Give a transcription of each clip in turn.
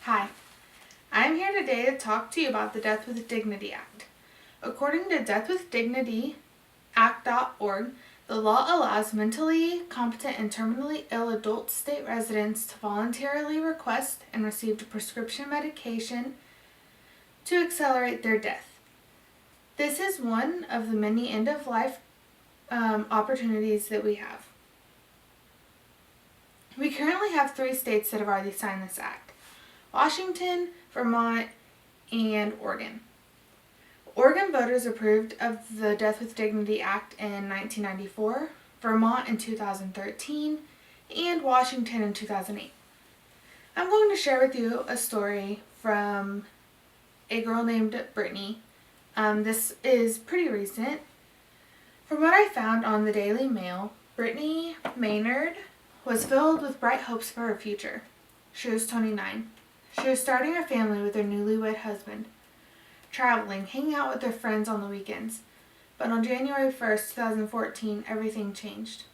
Hi, I'm here today to talk to you about the Death with Dignity Act. According to deathwithdignityAct.org, the law allows mentally competent and terminally ill adult state residents to voluntarily request and receive prescription medication to accelerate their death. This is one of the many end-of-life opportunities that we have. We currently have 3 states that have already signed this act: Washington, Vermont, and Oregon. Oregon voters approved of the Death with Dignity Act in 1994, Vermont in 2013, and Washington in 2008. I'm going to share with you a story from a girl named Brittany. This is pretty recent. From what I found on the Daily Mail, Brittany Maynard was filled with bright hopes for her future. She was 29. She was starting a family with her newlywed husband, traveling, hanging out with her friends on the weekends. But on January 1st, 2014, everything changed.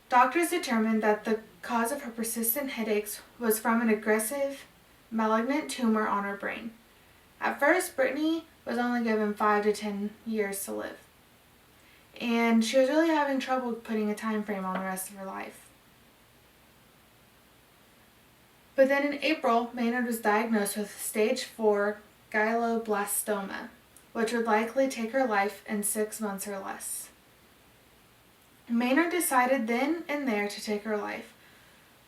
Doctors determined that the cause of her persistent headaches was from an aggressive, malignant tumor on her brain. At first, Brittany was only given 5 to 10 years to live, and she was really having trouble putting a time frame on the rest of her life. But then in April, Maynard was diagnosed with stage 4 glioblastoma, which would likely take her life in 6 months or less. Maynard decided then and there to take her life,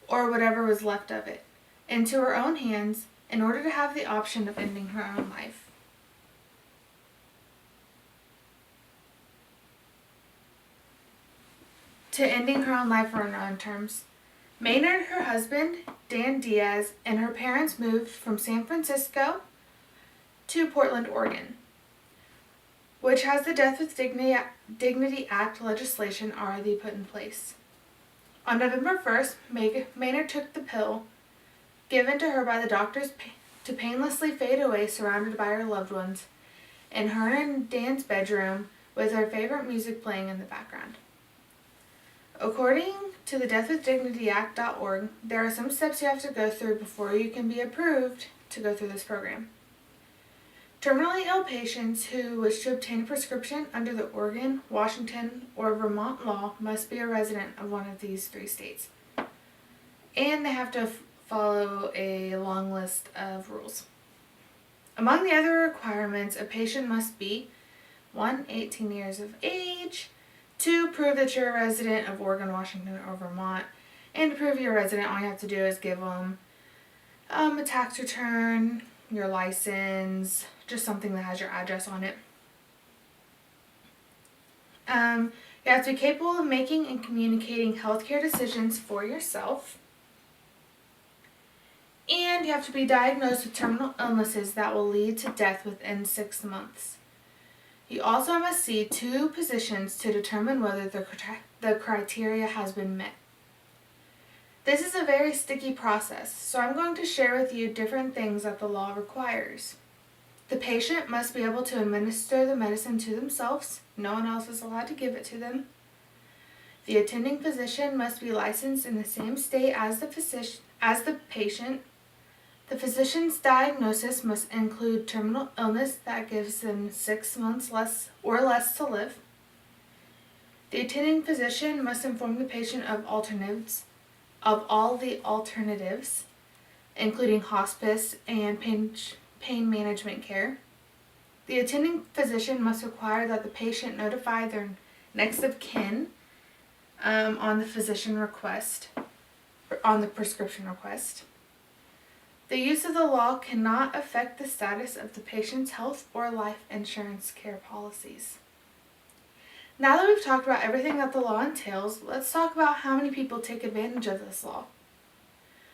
or whatever was left of it, into her own hands in order to have the option of ending her own life. To ending her own life on her own terms. Maynard, her husband, Dan Diaz, and her parents moved from San Francisco to Portland, Oregon, which has the Death with Dignity Act legislation already put in place. On November 1st, Maynard took the pill given to her by the doctors to painlessly fade away surrounded by her loved ones in her and Dan's bedroom with her favorite music playing in the background. According to the deathwithdignityAct.org, there are some steps you have to go through before you can be approved to go through this program. Terminally ill patients who wish to obtain a prescription under the Oregon, Washington, or Vermont law must be a resident of one of these 3 states. And they have to follow a long list of rules. Among the other requirements, a patient must be 1, 18 years of age, 2, prove that you're a resident of Oregon, Washington, or Vermont. And to prove you're a resident, all you have to do is give them a tax return, your license, just something that has your address on it. You have to be capable of making and communicating healthcare decisions for yourself. And you have to be diagnosed with terminal illnesses that will lead to death within 6 months. You also must see 2 physicians to determine whether the criteria has been met. This is a very sticky process, so I'm going to share with you different things that the law requires. The patient must be able to administer the medicine to themselves. No one else is allowed to give it to them. The attending physician must be licensed in the same state as the patient. The physician's diagnosis must include terminal illness that gives them 6 months less to live. The attending physician must inform the patient of all the alternatives, including hospice and pain management care. The attending physician must require that the patient notify their next of kin on the prescription request. The use of the law cannot affect the status of the patient's health or life insurance care policies. Now that we've talked about everything that the law entails, let's talk about how many people take advantage of this law.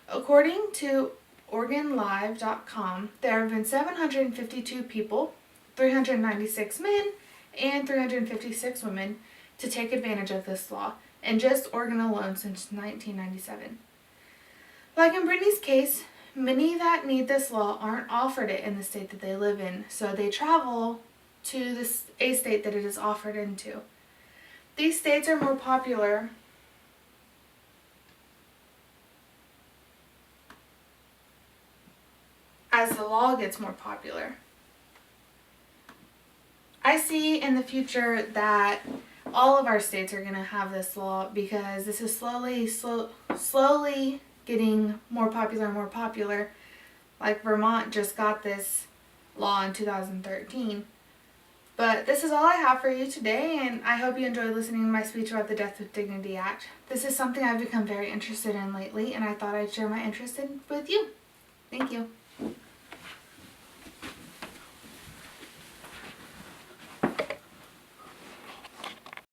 According to OregonLive.com, there have been 752 people, 396 men, and 356 women to take advantage of this law in just Oregon alone since 1997. Like in Brittany's case, many that need this law aren't offered it in the state that they live in, so they travel to a state that it is offered into. These states are more popular law gets more popular. I see in the future that all of our states are going to have this law because this is slowly getting more popular and more popular. Like Vermont just got this law in 2013. But this is all I have for you today, and I hope you enjoyed listening to my speech about the Death with Dignity Act. This is something I've become very interested in lately, and I thought I'd share my interest with you. Thank you.